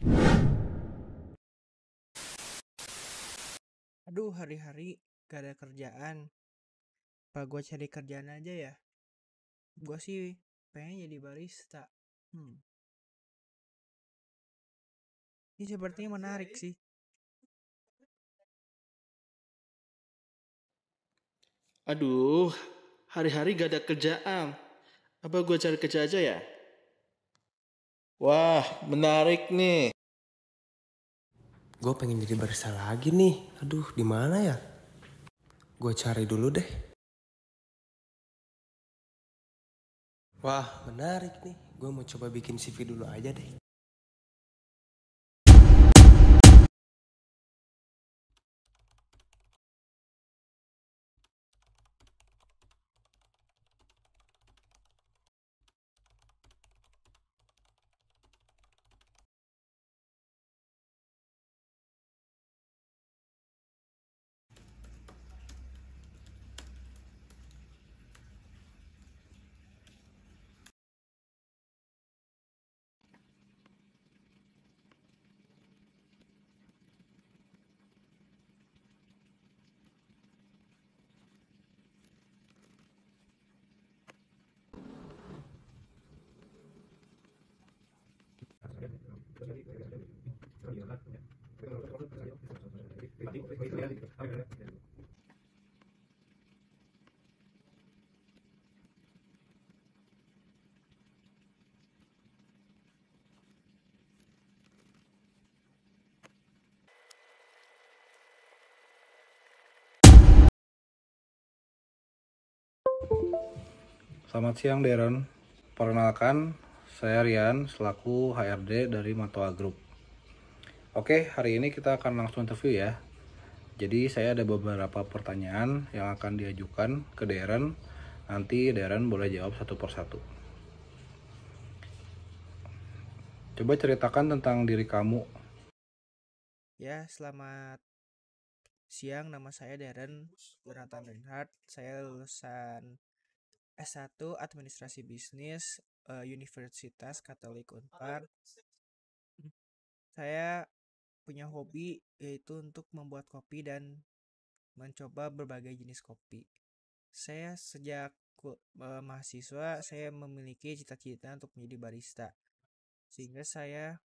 Aduh, hari-hari gak ada kerjaan. Apa gue cari kerjaan aja ya? Gue sih pengen jadi barista. Hmm. Ini sepertinya menarik sih. Aduh, hari-hari gak ada kerjaan. Apa gue cari kerja aja ya? Wah, menarik nih. Gue pengen jadi barista lagi nih. Aduh, di mana ya? Gue cari dulu deh. Wah, menarik nih. Gue mau coba bikin CV dulu aja deh. Selamat siang Darren, perkenalkan saya Rian selaku HRD dari Matoa Group. Oke, hari ini kita akan langsung interview ya. Jadi saya ada beberapa pertanyaan yang akan diajukan ke Darren. Nanti Darren boleh jawab satu persatu. Coba ceritakan tentang diri kamu. Ya, selamat siang. Nama saya Darren Jonathan Reinhardt. Saya lulusan S1 Administrasi Bisnis Universitas Katolik Unpar. Saya punya hobi yaitu untuk membuat kopi dan mencoba berbagai jenis kopi. Saya sejak mahasiswa saya memiliki cita-cita untuk menjadi barista. Sehingga saya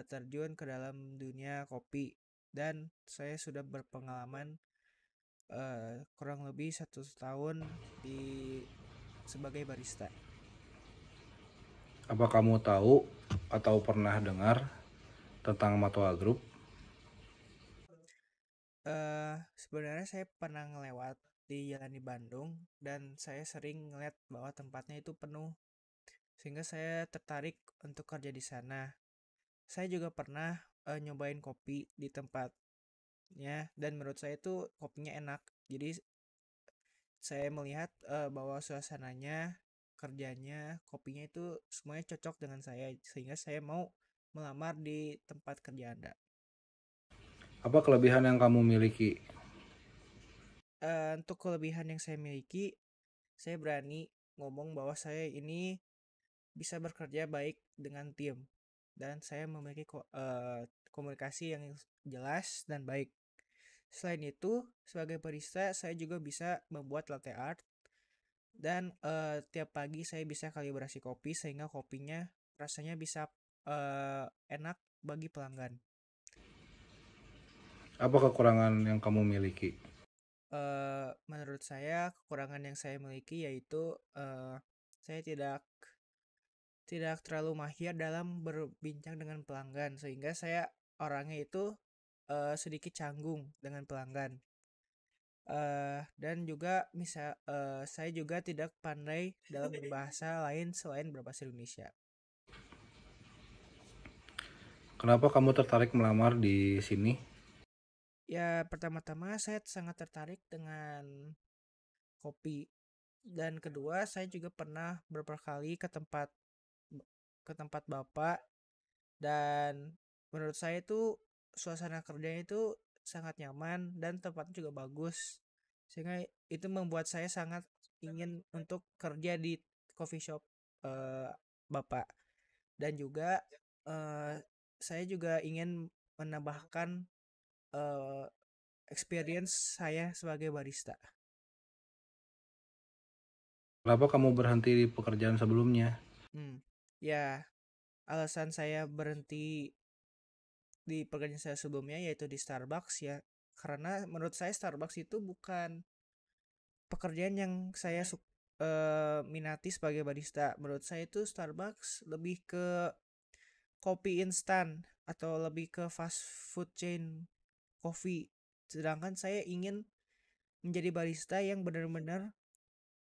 terjun ke dalam dunia kopi dan saya sudah berpengalaman kurang lebih 1 tahun sebagai barista. Apa kamu tahu atau pernah dengar tentang Matoa Group? Sebenarnya saya pernah ngelewat di jalan di Bandung dan saya sering ngeliat bahwa tempatnya itu penuh sehingga saya tertarik untuk kerja di sana. Saya juga pernah nyobain kopi di tempatnya dan menurut saya itu kopinya enak. Jadi saya melihat bahwa suasananya, kerjanya, kopinya itu semuanya cocok dengan saya sehingga saya mau melamar di tempat kerja Anda. Apa kelebihan yang kamu miliki? Untuk kelebihan yang saya miliki, saya berani ngomong bahwa saya ini bisa bekerja baik dengan tim dan saya memiliki komunikasi yang jelas dan baik. Selain itu, sebagai barista saya juga bisa membuat latte art dan tiap pagi saya bisa kalibrasi kopi sehingga kopinya rasanya bisa enak bagi pelanggan. Apa kekurangan yang kamu miliki? Menurut saya kekurangan yang saya miliki yaitu saya tidak terlalu mahir dalam berbincang dengan pelanggan sehingga saya orangnya itu sedikit canggung dengan pelanggan. Dan juga saya juga tidak pandai dalam berbahasa lain selain berbahasa Indonesia. Kenapa kamu tertarik melamar di sini? Ya, pertama-tama saya sangat tertarik dengan kopi dan kedua saya juga pernah beberapa kali ke tempat Bapak dan menurut saya itu suasana kerjanya itu sangat nyaman dan tempatnya juga bagus sehingga itu membuat saya sangat ingin untuk kerja di coffee shop Bapak dan juga saya juga ingin menambahkan eh, experience saya sebagai barista. Kenapa kamu berhenti di pekerjaan sebelumnya? Ya, alasan saya berhenti di pekerjaan saya sebelumnya yaitu di Starbucks ya, karena menurut saya Starbucks itu bukan pekerjaan yang saya minati sebagai barista. Menurut saya itu Starbucks lebih ke kopi instan atau lebih ke fast food chain coffee. Sedangkan saya ingin menjadi barista yang benar-benar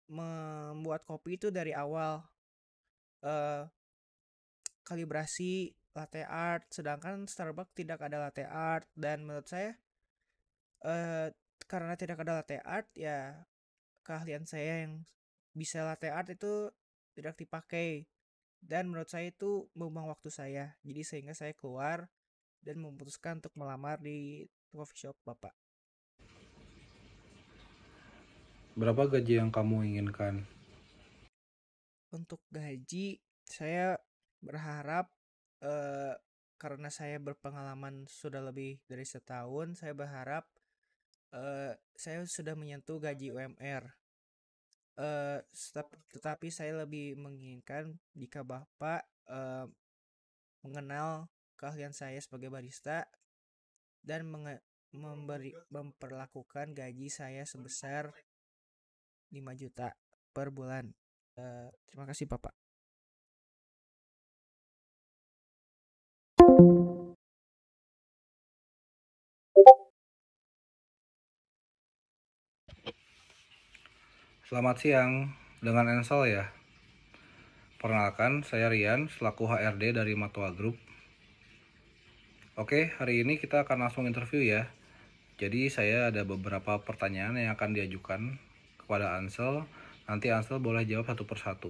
membuat kopi itu dari awal. eh Kalibrasi latte art, sedangkan Starbucks tidak ada latte art, dan menurut saya karena tidak ada latte art ya keahlian saya yang bisa latte art itu tidak dipakai, dan menurut saya itu membuang waktu saya, jadi sehingga saya keluar dan memutuskan untuk melamar di coffee shop Bapak. Berapa gaji yang kamu inginkan? Untuk gaji saya berharap eh, karena saya berpengalaman sudah lebih dari setahun, saya berharap saya sudah menyentuh gaji UMR. Tetapi saya lebih menginginkan jika Bapak mengenal keahlian saya sebagai barista dan memperlakukan gaji saya sebesar 5 juta per bulan. Terima kasih Bapak. Selamat siang, dengan Ensel ya. Perkenalkan, saya Rian selaku HRD dari Matwa Group. Oke, hari ini kita akan langsung interview ya. Jadi saya ada beberapa pertanyaan yang akan diajukan kepada Ansel. Nanti Ansel boleh jawab satu persatu.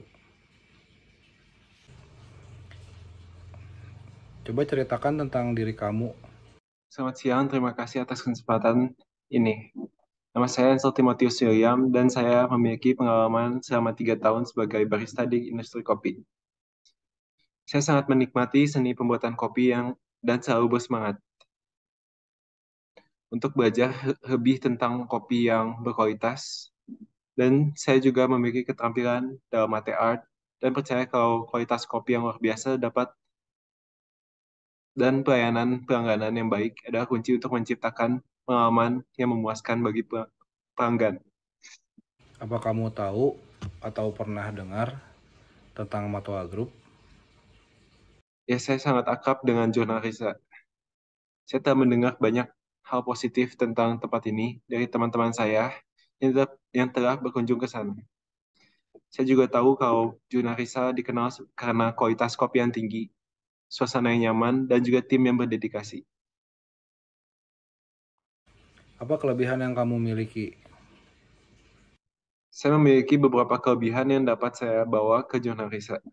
Coba ceritakan tentang diri kamu. Selamat siang, terima kasih atas kesempatan ini. Nama saya Ansel Timotius William dan saya memiliki pengalaman selama 3 tahun sebagai barista di industri kopi. Saya sangat menikmati seni pembuatan kopi dan selalu bersemangat untuk belajar lebih tentang kopi yang berkualitas. Dan saya juga memiliki keterampilan dalam latte art dan percaya kalau kualitas kopi yang luar biasa dan pelayanan pelanggan yang baik adalah kunci untuk menciptakan pengalaman yang memuaskan bagi pelanggan. Apa kamu tahu atau pernah dengar tentang Matwa Group? Ya, saya sangat akrab dengan jurnal Risa. Saya telah mendengar banyak hal positif tentang tempat ini dari teman-teman saya yang telah berkunjung ke sana. Saya juga tahu kalau jurnal Risa dikenal karena kualitas kopi yang tinggi, suasana yang nyaman, dan juga tim yang berdedikasi. Apa kelebihan yang kamu miliki? Saya memiliki beberapa kelebihan yang dapat saya bawa ke jurnal Risa.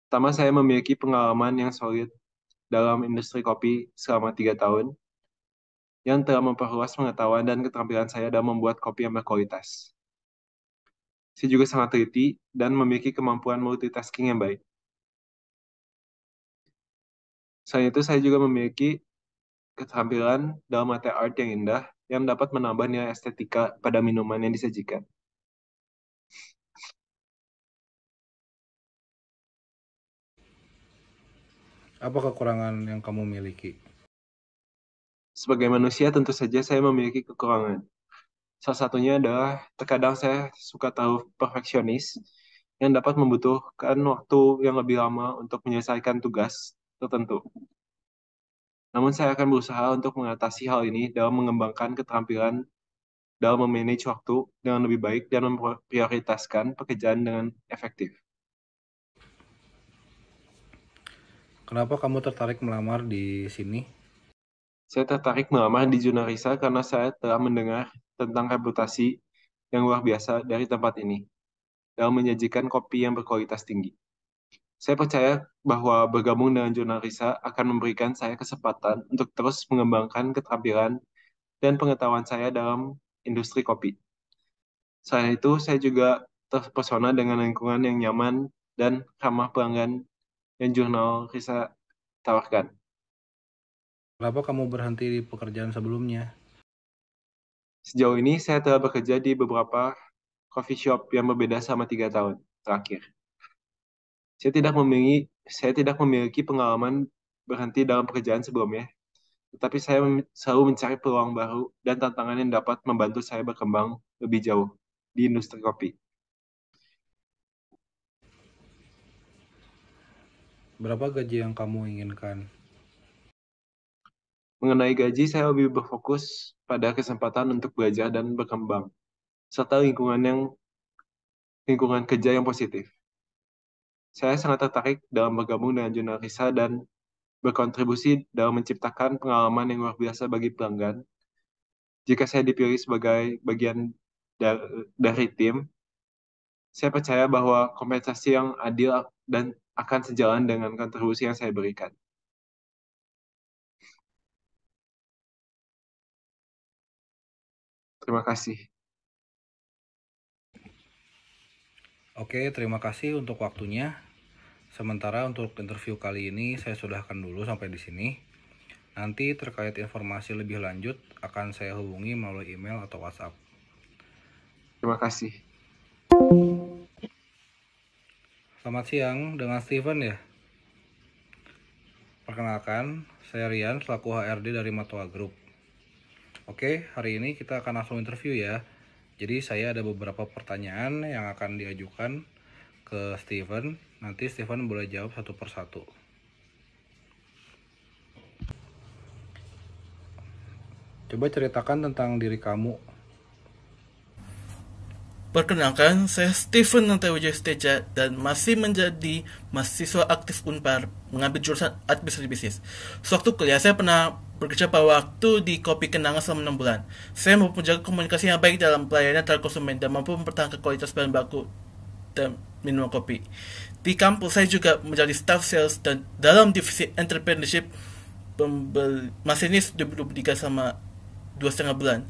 Pertama, saya memiliki pengalaman yang solid dalam industri kopi selama 3 tahun, yang telah memperluas pengetahuan dan keterampilan saya dalam membuat kopi yang berkualitas. Saya juga sangat teliti dan memiliki kemampuan multitasking yang baik. Selain itu, saya juga memiliki keterampilan dalam latte art yang indah yang dapat menambah nilai estetika pada minuman yang disajikan. Apa kekurangan yang kamu miliki? Sebagai manusia, tentu saja saya memiliki kekurangan. Salah satunya adalah terkadang saya suka terlalu perfeksionis yang dapat membutuhkan waktu yang lebih lama untuk menyelesaikan tugas tertentu. Namun saya akan berusaha untuk mengatasi hal ini dalam mengembangkan keterampilan dalam memanage waktu dengan lebih baik dan memprioritaskan pekerjaan dengan efektif. Kenapa kamu tertarik melamar di sini? Saya tertarik melamar di Junarisa karena saya telah mendengar tentang reputasi yang luar biasa dari tempat ini dalam menyajikan kopi yang berkualitas tinggi. Saya percaya bahwa bergabung dengan Junarisa akan memberikan saya kesempatan untuk terus mengembangkan keterampilan dan pengetahuan saya dalam industri kopi. Selain itu, saya juga terpesona dengan lingkungan yang nyaman dan ramah pelanggan yang Jurnal Risa tawarkan. Kenapa kamu berhenti di pekerjaan sebelumnya? Sejauh ini saya telah bekerja di beberapa coffee shop yang berbeda selama 3 tahun terakhir. Saya tidak memiliki pengalaman berhenti dalam pekerjaan sebelumnya, tetapi saya selalu mencari peluang baru dan tantangan yang dapat membantu saya berkembang lebih jauh di industri kopi. Berapa gaji yang kamu inginkan? Mengenai gaji, saya lebih berfokus pada kesempatan untuk belajar dan berkembang, serta lingkungan kerja yang positif. Saya sangat tertarik dalam bergabung dengan jurnal Risa dan berkontribusi dalam menciptakan pengalaman yang luar biasa bagi pelanggan. Jika saya dipilih sebagai bagian dari tim, saya percaya bahwa kompensasi yang adil dan akan sejalan dengan kontribusi yang saya berikan. Terima kasih. Oke, terima kasih untuk waktunya. Sementara untuk interview kali ini saya sudahkan dulu sampai di sini. Nanti terkait informasi lebih lanjut akan saya hubungi melalui email atau WhatsApp. Terima kasih. Selamat siang, dengan Steven ya? Perkenalkan, saya Rian selaku HRD dari Matoa Group. Oke, hari ini kita akan langsung interview ya. Jadi saya ada beberapa pertanyaan yang akan diajukan ke Steven. Nanti Steven boleh jawab satu persatu. Coba ceritakan tentang diri kamu. Perkenalkan, saya Steven Nantawijaya Steja dan masih menjadi mahasiswa aktif Unpar mengambil jurusan administrasi bisnis. Sewaktu kuliah, saya pernah bekerja pada waktu di Kopi Kenangan selama 6 bulan. Saya mampu menjaga komunikasi yang baik dalam pelayanan terhadap konsumen dan mampu mempertahankan kualitas bahan baku dan minuman kopi. Di kampus, saya juga menjadi staff sales dan dalam divisi entrepreneurship masinis 2023 selama 2,5 bulan.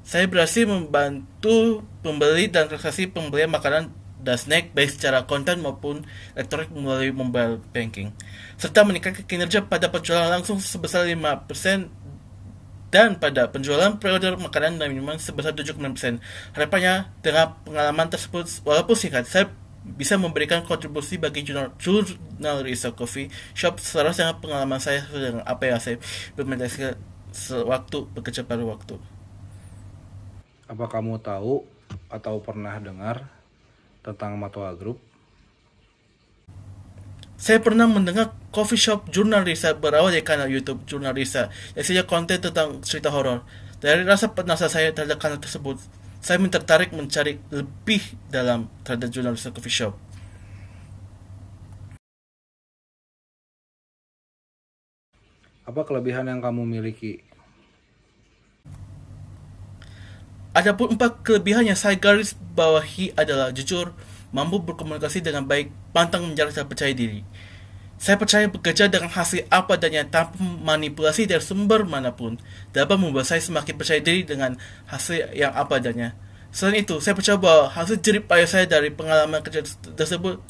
Saya berhasil membantu pembeli dan transaksi pembelian makanan dan snack baik secara konten maupun elektronik melalui mobile banking, serta meningkatkan kinerja pada penjualan langsung sebesar 5% dan pada penjualan pre-order makanan dan minuman sebesar 7,6%. Harapannya dengan pengalaman tersebut, walaupun singkat, saya bisa memberikan kontribusi bagi jurnal Risa Coffee Shop seharusnya pengalaman saya dengan apa yang saya implementasikan sewaktu bekerja pada waktu. Apa kamu tahu atau pernah dengar tentang Matoa Group? Saya pernah mendengar coffee shop Jurnal Risa berawal dari kanal YouTube Jurnal Risa yang saja konten tentang cerita horor. Dari rasa penasaran saya terhadap kanal tersebut, saya tertarik mencari lebih dalam terhadap Jurnal Risa Coffee Shop. Apa kelebihan yang kamu miliki? Adapun 4 kelebihan yang saya garis bawahi adalah jujur, mampu berkomunikasi dengan baik, pantang menyerah dan percaya diri. Saya percaya bekerja dengan hasil apa adanya tanpa manipulasi dari sumber manapun dapat membuat saya semakin percaya diri dengan hasil yang apa adanya. Selain itu, saya percaya bahwa hasil jerih payah saya dari pengalaman kerja tersebut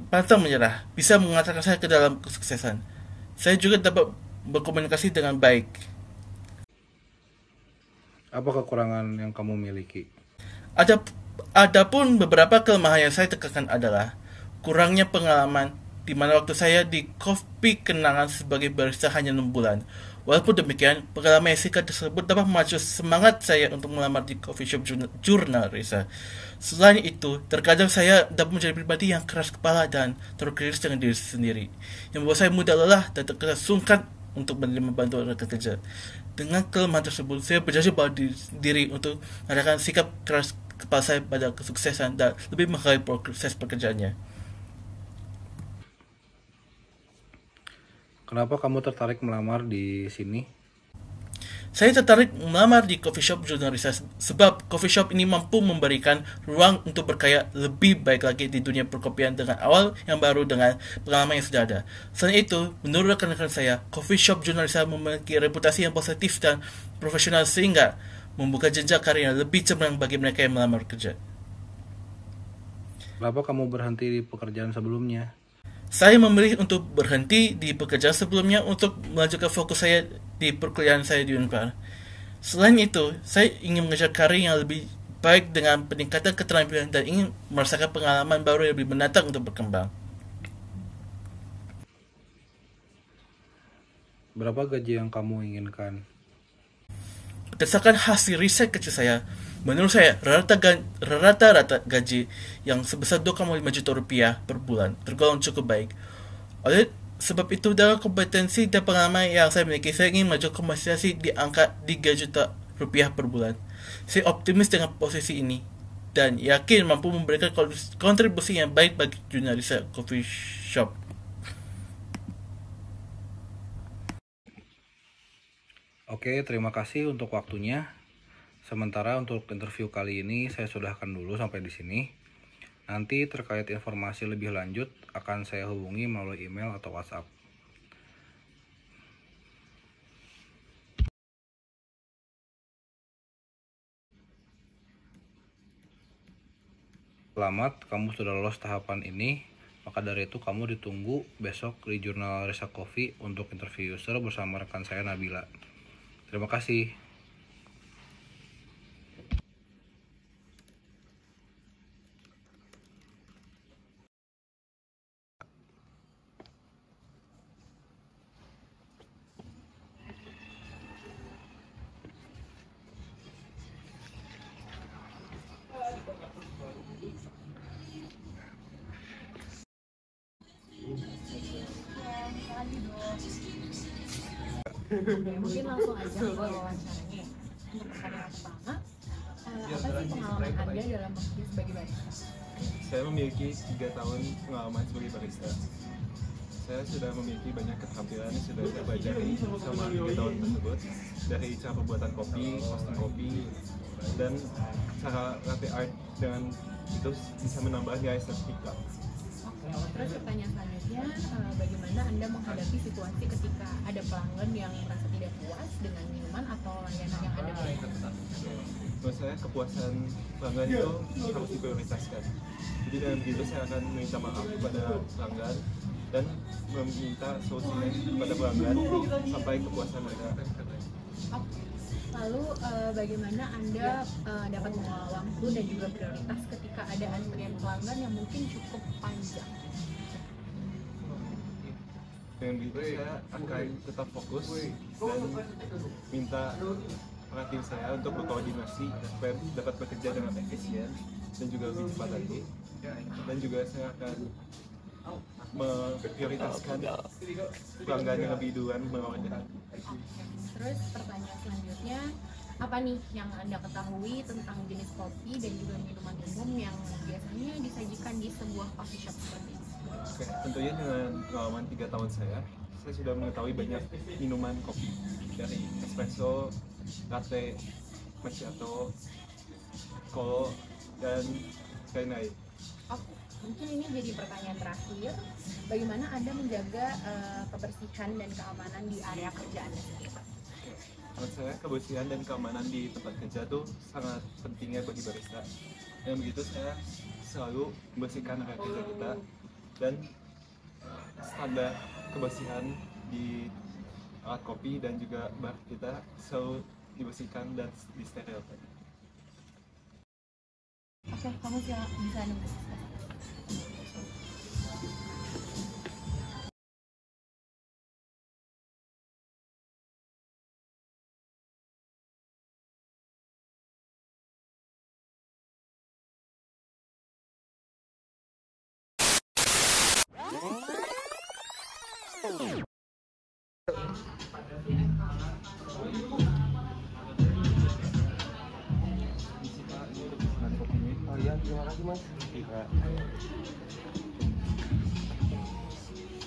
pantang menyerah bisa mengantarkan saya ke dalam kesuksesan. Saya juga dapat berkomunikasi dengan baik. Apa kekurangan yang kamu miliki? Adapun beberapa kelemahan yang saya tekankan adalah kurangnya pengalaman, di mana waktu saya di Kopi Kenangan sebagai barista hanya 6 bulan. Walaupun demikian, pengalaman yang singkat tersebut dapat memacu semangat saya untuk melamar di coffee shop Jurnal Risa. Selain itu, terkadang saya dapat menjadi pribadi yang keras kepala dan terkritis dengan diri sendiri, yang membuat saya mudah lelah dan terkesan sungkan untuk menerima bantuan rekan kerja. Dengan kelemahan tersebut, saya berjanji pada diri untuk mengadakan sikap keras kepala saya pada kesuksesan dan lebih menghargai proses pekerjaannya. Kenapa kamu tertarik melamar di sini? Saya tertarik melamar di coffee shop Jurnal Risa sebab coffee shop ini mampu memberikan ruang untuk berkarya lebih baik lagi di dunia perkopian dengan awal yang baru dengan pengalaman yang sudah ada. Selain itu, menurut rekan-rekan saya, coffee shop Jurnal Risa memiliki reputasi yang positif dan profesional sehingga membuka jenjang karir yang lebih cemerlang bagi mereka yang melamar kerja. Kenapa kamu berhenti di pekerjaan sebelumnya? Saya memilih untuk berhenti di pekerjaan sebelumnya untuk melanjutkan fokus saya di perkuliahan saya di Unpar. Selain itu, saya ingin mengejar karir yang lebih baik dengan peningkatan keterampilan dan ingin merasakan pengalaman baru yang lebih menantang untuk berkembang. Berapa gaji yang kamu inginkan? Berdasarkan hasil riset kecil saya, menurut saya rata-rata gaji yang sebesar 2,5 juta rupiah per bulan tergolong cukup baik. Oleh sebab itu, dalam kompetensi dan pengalaman yang saya miliki, saya ingin maju kompensasi di angka 3 juta rupiah per bulan. Saya optimis dengan posisi ini dan yakin mampu memberikan kontribusi yang baik bagi dunia riset coffee shop. Oke, terima kasih untuk waktunya. Sementara untuk interview kali ini saya sudahkan dulu sampai di sini. Nanti terkait informasi lebih lanjut akan saya hubungi melalui email atau WhatsApp. Selamat, kamu sudah lolos tahapan ini. Maka dari itu kamu ditunggu besok di jurnal Riset Coffee untuk interview user bersama rekan saya Nabila. Terima kasih. Mungkin langsung aja ke wawancaranya. Untuk pertanyaan pertama, apa sih pengalaman Anda dalam bekerja sebagai barista? Saya memiliki 3 tahun pengalaman sebagai barista. Saya sudah memiliki banyak keterampilan yang sudah saya pelajari selama 3 tahun tersebut, dari cara pembuatan kopi, roasting kopi, dan cara latte art, dengan itu bisa menambah nilai sertifikat. Terus pertanyaan selanjutnya, bagaimana Anda menghadapi situasi ketika ada pelanggan yang merasa tidak puas dengan minuman atau layanan yang Anda berikan? Menurut saya kepuasan pelanggan itu harus diprioritaskan. Jadi dengan begitu saya akan meminta maaf kepada pelanggan dan meminta solusinya kepada pelanggan sampai kepuasan mereka. Oke. Lalu bagaimana Anda dapat mengelola waktu dan juga prioritas ketika ada antrian pelanggan yang mungkin cukup panjang? Dengan begitu saya akan tetap fokus dan minta tim saya untuk berkoordinasi supaya dapat bekerja dengan efisien dan juga lebih cepat lagi. Dan juga saya akan memprioritaskan pelanggan yang lebih duluan mengorder. Terus pertanyaan selanjutnya, apa nih yang Anda ketahui tentang jenis kopi dan juga minuman umum yang biasanya disajikan di sebuah coffee shop seperti ini? Oke, tentunya dengan pengalaman 3 tahun saya sudah mengetahui banyak minuman kopi, dari espresso, latte, macchiato, kolo, dan lain-lain. Oke, mungkin ini jadi pertanyaan terakhir. Bagaimana Anda menjaga kebersihan dan keamanan di area kerja Anda sendiri? Menurut saya kebersihan dan keamanan di tempat kerja itu sangat pentingnya bagi barista. Dan begitu saya selalu membersihkan area kerja kita dan standar kebersihan di alat kopi dan juga bar kita selalu dibersihkan dan disterilkan. Oke, kamu bisa nunggu. Oh iya, terima kasih mas.